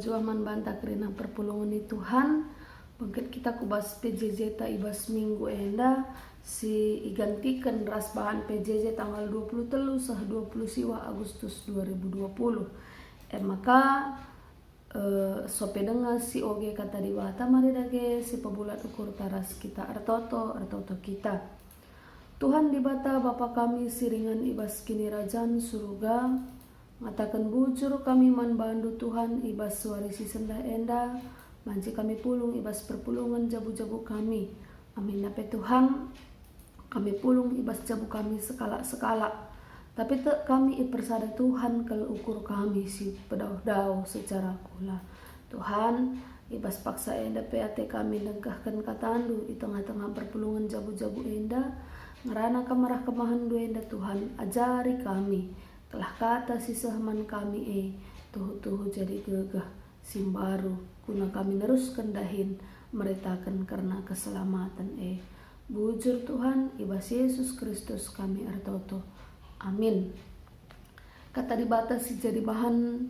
jua man banta kerina perpulungan ni Tuhan. Bangkit kita kubas PJJ ta ibas minggu enda si igantikan ras bahan PJJ tanggal 23 sah 20 siwa Agustus 2020. Maka sope dengar si oge kata di bata mari dage si pebulat ukur taras kita artoto kita. Tuhan di bata Bapa kami siringan ibas kini rajan surga. Ngatakan bujur kami man bandu Tuhan ibas warisi sendah enda. Manci kami pulung ibas perpulungan jabu-jabu kami. Amin nape Tuhan. Kami pulung ibas jabu kami sekala-sekala. Tapi tak kami ipersada Tuhan kalau ukur kami si pedau-dau secara kula. Tuhan ibas paksa enda PAT kami dengkahkan katandu di tengah-tengah perpulungan jabu-jabu enda. Ngerana kemarah kemahan du enda Tuhan ajari kami. Telah kata si sahman kami tuhu jadi gegah simbaru kuna kami neruskan dahin meritakan karena keselamatan bujur Tuhan ibas Yesus Kristus kami artoto amin. Kata dibatasi jadi bahan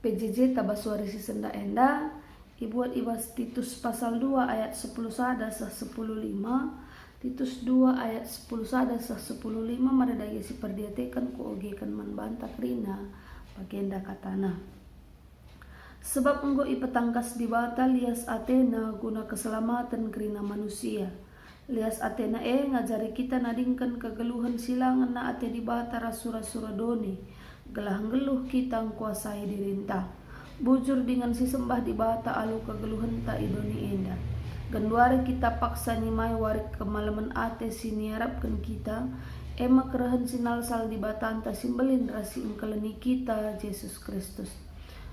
PJJ tabaswari si senda enda ibuat ibas Titus pasal 2 ayat 10 sada sah 10:5. Titus 2 ayat 10 sada sah 10:5 maradaya si perdiatekan ku ogekan man banta krina bagenda katana. Sebab enggo ipetangkas di bata lias Athena guna keselamatan krina manusia. Lias Athena ngajari kita nadingkan kegeluhan silangan na ate di bata rasura-sura doni. Gelah geluh kita kuasai dirintah. Bujur dengan si sembah di bata alu kegeluhan ta idoni enda. Ganduari kita paksa nimai warik kemalaman ate sini harapkan kita emak kerahan sinal sal di batanta simbelin rasi engkeleni kita Yesus Kristus.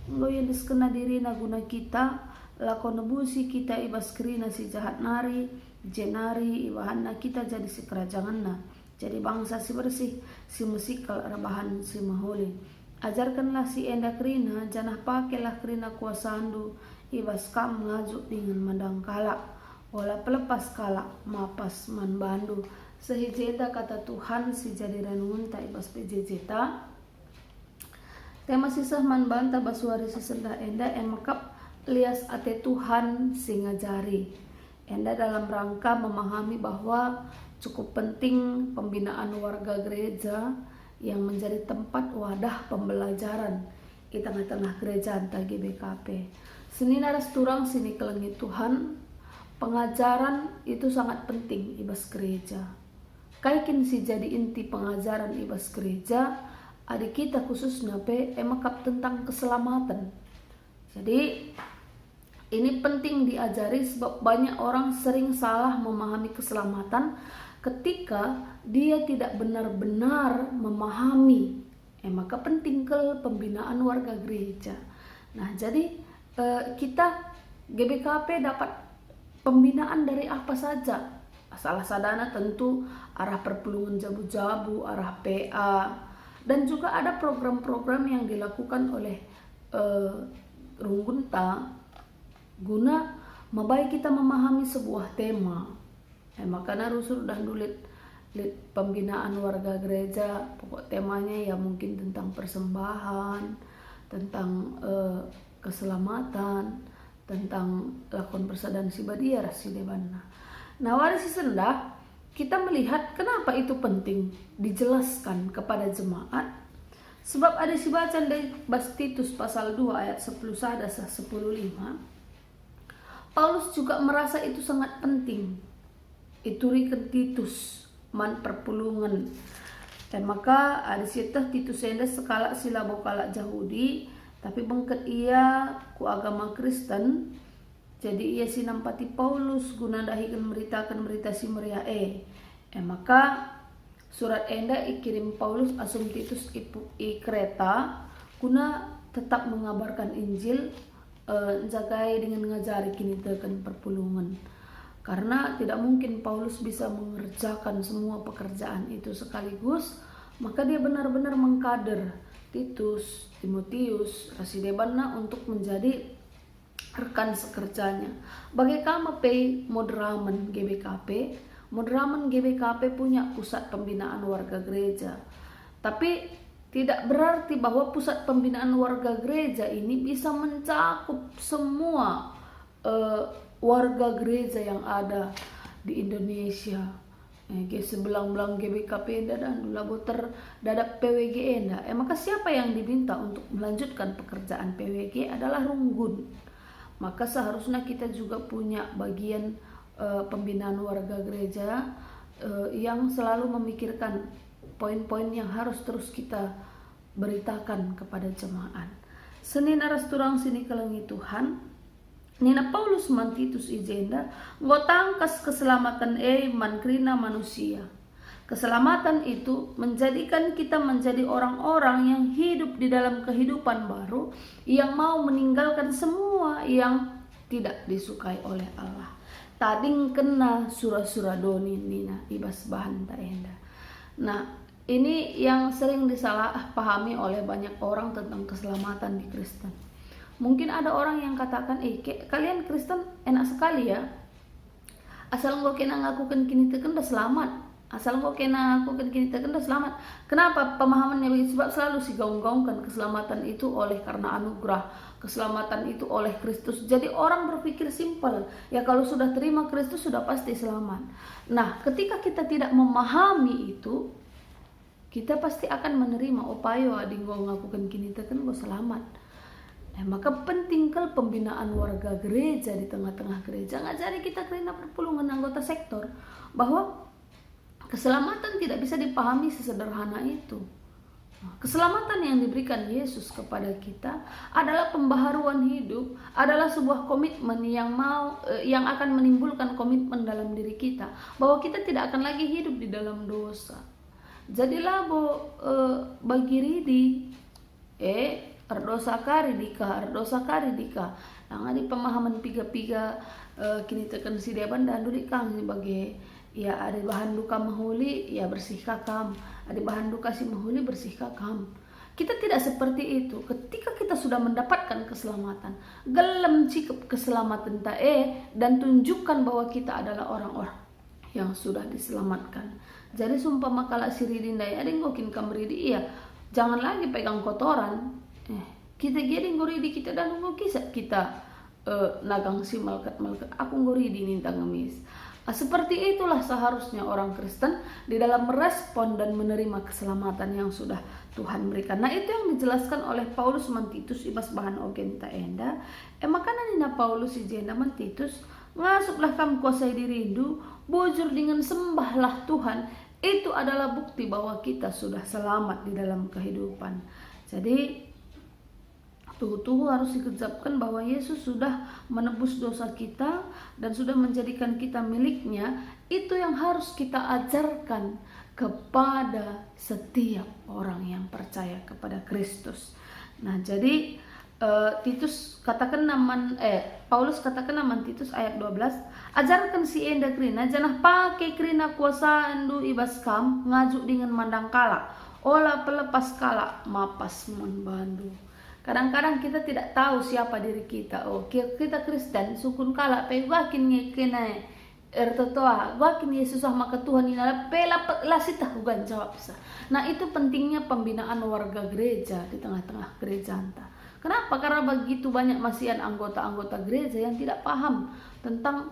Ngoyen diskena diri naguna kita lakon nebusi kita ibas kerina si jahat nari jenari ibahanna kita jadi si kerajanganna jadi bangsa si bersih si musikal rebahan si maholi. Ajarkanlah si enda kerina janah pakelah kerina kuasandu ibas kam ngajuk dengan mandang kalak wala pelepas kalak mapas man bandu sehijeta kata Tuhan si jadi ranungun ta ibas PJJ-ta tema sisah man banta baswari sesendah enda emakap lias ate Tuhan si ngajari enda dalam rangka memahami bahwa cukup penting pembinaan warga gereja yang menjadi tempat wadah pembelajaran di tengah-tengah gereja anta GBKP. Sini naras turang sini kelengi Tuhan, pengajaran itu sangat penting ibas gereja. Kaikin si jadi inti pengajaran ibas gereja, adik kita khusus nape emakap tentang keselamatan. Jadi ini penting diajari sebab banyak orang sering salah memahami keselamatan ketika dia tidak benar-benar memahami. Maka penting ke pembinaan warga gereja. Nah jadi kita GBKP dapat pembinaan dari apa saja. Salah sadana tentu arah perpulungan jabu-jabu, arah PA, dan juga ada program-program yang dilakukan oleh Runggunta guna membaik kita memahami sebuah tema. Makanya rusul dan dulit pembinaan warga gereja, pokok temanya ya mungkin tentang persembahan, tentang keselamatan, tentang lakon persadaan sibadia rasi debanna. Nah warisi sendah kita melihat kenapa itu penting dijelaskan kepada jemaat. Sebab ada si bacaan dari Titus pasal 2 ayat 10 sada sah 10:5. Paulus juga merasa itu sangat penting. Iturikan Titus man perpulungan. Maka ada sitah Titus enda sekala sila bokala Yahudi, tapi bengket ia ku agama Kristen. Jadi ia sinampati Paulus guna dahikan meritakan berita si Maria maka surat enda ikirim Paulus asum Titus i Kreta guna tetap mengabarkan Injil jagai dengan ngajari kini tekan perpulungan. Karena tidak mungkin Paulus bisa mengerjakan semua pekerjaan itu sekaligus, maka dia benar-benar mengkader Titus, Timotius, Rasidebanna untuk menjadi rekan sekerjanya. Bagi kama Modraman GBKP, Modraman GBKP punya pusat pembinaan warga gereja. Tapi tidak berarti bahwa pusat pembinaan warga gereja ini bisa mencakup semua warga gereja yang ada di Indonesia. Sebelang-belang GBKP dan dula boter dadap PWG enda. Maka siapa yang diminta untuk melanjutkan pekerjaan PWG adalah Runggun. Maka seharusnya kita juga punya bagian pembinaan warga gereja yang selalu memikirkan poin-poin yang harus terus kita beritakan kepada jemaat. Senin aras turang sini kelengi Tuhan. Nina Paulus mantitus ijenda ngotangkas keselamatan mankrina manusia. Keselamatan itu menjadikan kita menjadi orang-orang yang hidup di dalam kehidupan baru, yang mau meninggalkan semua yang tidak disukai oleh Allah. Tading kena surah-surah doni nina ibas bahan taenda. Nah, ini yang sering disalahpahami oleh banyak orang tentang keselamatan di Kristen. Mungkin ada orang yang katakan, kalian Kristen enak sekali ya. Asal engkau kena ngakukan kini teken dah selamat. Asal engkau kena ngakukan kini teken dah selamat. Kenapa pemahamannya begitu? Sebab selalu digaung-gaungkan keselamatan itu oleh karena anugerah. Keselamatan itu oleh Kristus. Jadi orang berpikir simpel. Ya kalau sudah terima Kristus sudah pasti selamat. Nah, ketika kita tidak memahami itu, kita pasti akan menerima payo adi engkau ngakukan kini teken engkau selamat. Maka penting pembinaan warga gereja di tengah-tengah gereja. Ngajari kita karena perpulungan anggota sektor bahwa keselamatan tidak bisa dipahami sesederhana itu. Keselamatan yang diberikan Yesus kepada kita adalah pembaharuan hidup, adalah sebuah komitmen yang akan menimbulkan komitmen dalam diri kita bahwa kita tidak akan lagi hidup di dalam dosa. Jadilah bagi ridi ardosa kari dika nang di pemahaman piga-piga kini tekan si deban dan dulik kang sebagai ya ada bahan duka mahuli ya bersih kakam, ada bahan duka si mahuli bersih kakam. Kita tidak seperti itu. Ketika kita sudah mendapatkan keselamatan, gelem cikep keselamatan dan tunjukkan bahwa kita adalah orang-orang yang sudah diselamatkan. Jadi sumpah makala siridin dai ada ngokin kamridi iya, jangan lagi pegang kotoran. Kita giring ngoridi kita dan ngokisat kita nagang si malkat aku ngoridi ninta ngemis. Seperti itulah seharusnya orang Kristen di dalam merespon dan menerima keselamatan yang sudah Tuhan berikan. Nah, itu yang dijelaskan oleh Paulus mantitus ibas bahan ogen ta enda. Makanya nina Paulus ijenda mantitus ngasuklah kam kuasai dirindu, bujur dengan sembahlah Tuhan. Itu adalah bukti bahwa kita sudah selamat di dalam kehidupan. Jadi tuh harus dikecapkan bahwa Yesus sudah menebus dosa kita dan sudah menjadikan kita miliknya. Itu yang harus kita ajarkan kepada setiap orang yang percaya kepada Kristus. Nah, jadi Paulus katakan naman Titus ayat 12, ajarkan si enda krina janah pakai krina kuasa andu ibas kam ngajuk dengan mandang kala olah pelepas kala mapas membandu. Kadang-kadang kita tidak tahu siapa diri kita. Kita Kristen, sukun kala pe wakin kena ertotoa, wakin Yesus maka Tuhan inala pela lasitah hugan jawab sa. Nah, itu pentingnya pembinaan warga gereja di tengah-tengah gereja anta. Kenapa? Karena begitu banyak masihan anggota-anggota gereja yang tidak paham tentang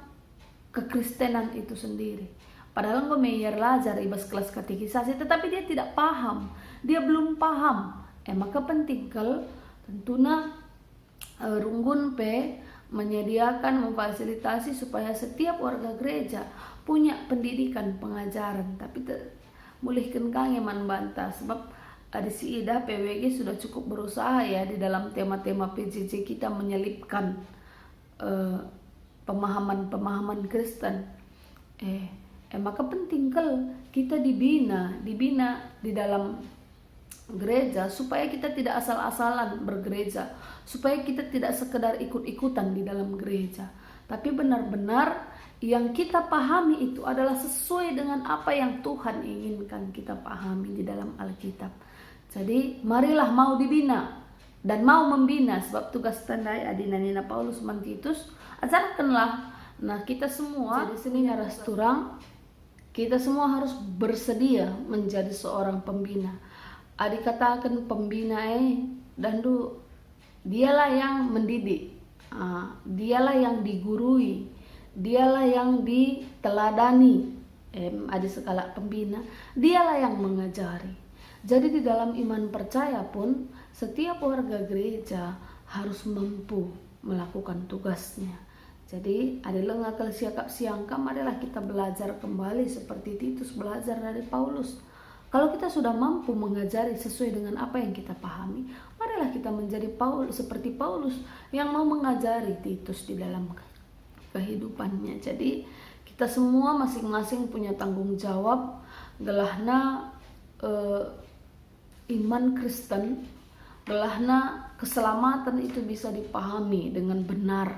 kekristenan itu sendiri. Padahal gue meyer lajar ibas kelas katekisasi, tetapi dia tidak paham. Dia belum paham. Maka penting tentunya Runggun menyediakan, memfasilitasi supaya setiap warga gereja punya pendidikan pengajaran. Tapi mulihkan kang eman bantah sebab ada si Ida PWG sudah cukup berusaha ya di dalam tema-tema PJJ kita menyelipkan pemahaman Kristen. Maka penting kita dibina di dalam gereja supaya kita tidak asal-asalan bergereja, supaya kita tidak sekedar ikut-ikutan di dalam gereja, tapi benar-benar yang kita pahami itu adalah sesuai dengan apa yang Tuhan inginkan kita pahami di dalam Alkitab. Jadi marilah mau dibina dan mau membina, sebab tugas tandai adina nina Paulus mantitus ajarkanlah. Nah, kita semua di sini harus turang, kita semua harus bersedia menjadi seorang pembina. dikatakan pembina dan dialah yang mendidik, dialah yang digurui, dialah yang diteladani. Ada skala pembina, dialah yang mengajari. Jadi di dalam iman percaya pun setiap warga gereja harus mampu melakukan tugasnya. Jadi adalah ngakal siakap siangkam adalah kita belajar kembali seperti Titus belajar dari Paulus. Kalau kita sudah mampu mengajari sesuai dengan apa yang kita pahami, marilah kita menjadi seperti Paulus yang mau mengajari Titus di dalam kehidupannya. Jadi kita semua masing-masing punya tanggung jawab gelahna iman Kristen, gelahna keselamatan itu bisa dipahami dengan benar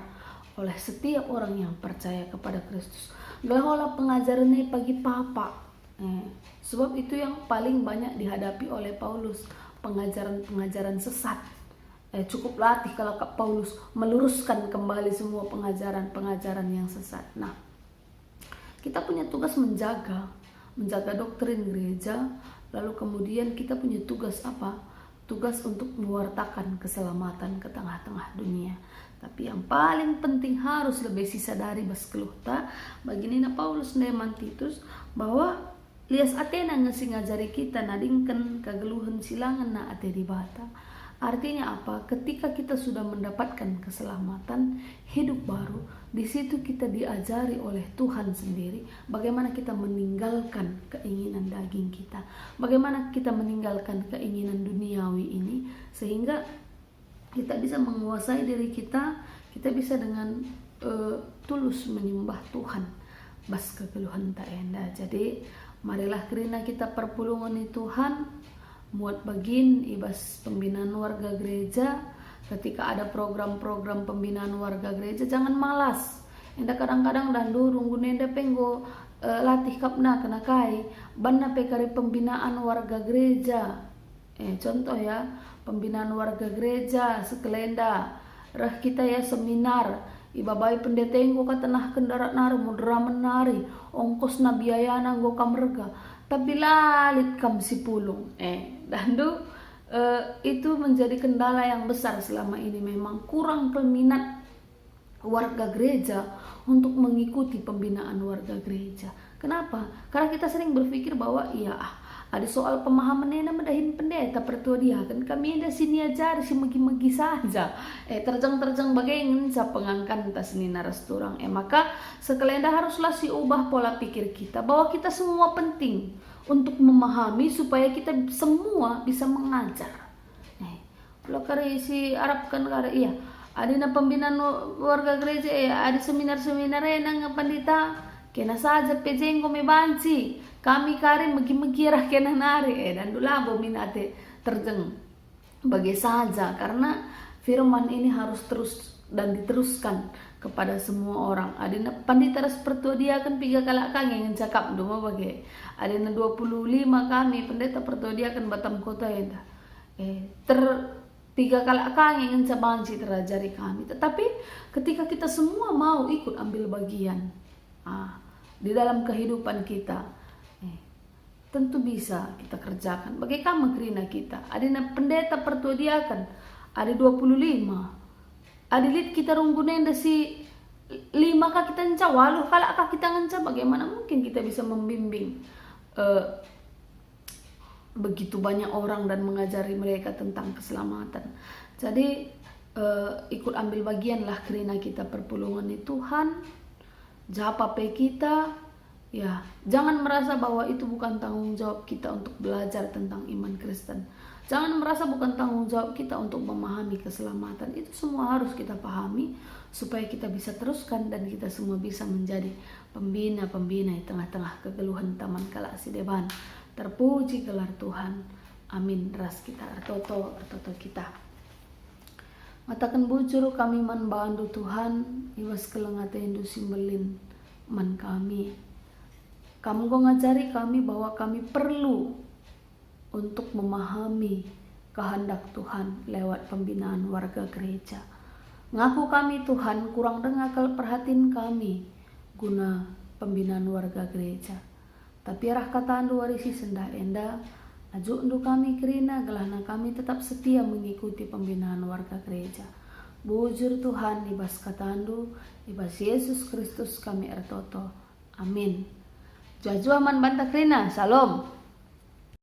oleh setiap orang yang percaya kepada Kristus. Gelah olah pengajarannya pagi papa. Sebab itu yang paling banyak dihadapi oleh Paulus, pengajaran-pengajaran sesat. Cukup latih kalau Kak Paulus meluruskan kembali semua pengajaran-pengajaran yang sesat. Nah, kita punya tugas menjaga doktrin gereja, lalu kemudian kita punya tugas apa? Tugas untuk mewartakan keselamatan ke tengah-tengah dunia. Tapi yang paling penting harus lebih disadari baskeluhta baginina Paulus neman Titus bahwa lias Athena ngajari kita nadingkan kegeluhan silangan na ate di bata. Artinya apa? Ketika kita sudah mendapatkan keselamatan, hidup baru, di situ kita diajari oleh Tuhan sendiri bagaimana kita meninggalkan keinginan daging kita, bagaimana kita meninggalkan keinginan duniawi ini sehingga kita bisa menguasai diri kita bisa dengan tulus menyembah Tuhan. Bas kegeluhan tak enda. Jadi marilah kerana kita perpulungan Tuhan muat bagin ibas pembinaan warga gereja. Ketika ada program-program pembinaan warga gereja, jangan malas. Enda kadang-kadang dandu runggu nenda penggo latih kapna kena kai banna pekari pembinaan warga gereja. Contoh ya, pembinaan warga gereja sekelenda rah kita ya seminar ibabai pendetenggo katanah kendarat nari mudra menari ongkos na biaya nanggo kamrega tapi lalit kam si pulung dandu itu menjadi kendala yang besar selama ini. Memang kurang peminat warga gereja untuk mengikuti pembinaan warga gereja. Kenapa? Karena kita sering berpikir bahwa ada soal pemahaman yang mendahin pendeta pertua dia kan kami ada sini ajar si megi-megi saja terjang-terjang bagaimana sa pengangkan tas ni naras turang maka sekelenda haruslah si ubah pola pikir kita bahwa kita semua penting untuk memahami supaya kita semua bisa mengajar. Kalau kari si Arab kan kari ada na pembinaan warga gereja ada seminar-seminar nang pandita kena saja pejeng ko may banci kami kari megi-megirah kena nari dan dulabo minate terjeng bagi saja karena firman ini harus terus dan diteruskan kepada semua orang. Ada pandita seperti dia kan 3 kalak kang yang cakap duma bagi ada 25 kami pendeta pertua dia kan Batam Kota ya 3 kalak kang yang banci terajari kami. Tetapi ketika kita semua mau ikut ambil bagian di dalam kehidupan kita tentu bisa kita kerjakan. Bagi kamu gerina kita ada pendeta pertua dia kan ada 25 ada lit kita runggunen si 5 kah kita nca waluh kalak kah kita nca bagaimana mungkin kita bisa membimbing begitu banyak orang dan mengajari mereka tentang keselamatan. Jadi ikut ambil bagianlah kerana kita perpulungan Tuhan japa pe kita ya, jangan merasa bahwa itu bukan tanggung jawab kita untuk belajar tentang iman Kristen. Jangan merasa bukan tanggung jawab kita untuk memahami keselamatan. Itu semua harus kita pahami supaya kita bisa teruskan dan kita semua bisa menjadi pembina-pembina di tengah-tengah kegeluhan taman kala sideban. Terpuji gelar Tuhan. Amin. Ras kita artoto kita. Matakan bujur kami man bandu Tuhan, iwas kelengate indu simbelin man kami. Kamu ngajari kami bahwa kami perlu untuk memahami kehendak Tuhan lewat pembinaan warga gereja. Ngaku kami Tuhan kurang dengakal perhatiin kami guna pembinaan warga gereja. Tapi arah kataan warisi senda enda Ajundo kami kerina gelahna kami tetap setia mengikuti pembinaan warga gereja. Bujur Tuhan ibas katandu, ibas Yesus Kristus kami ertoto. Amin. Jua-jua man banta kerina, salam.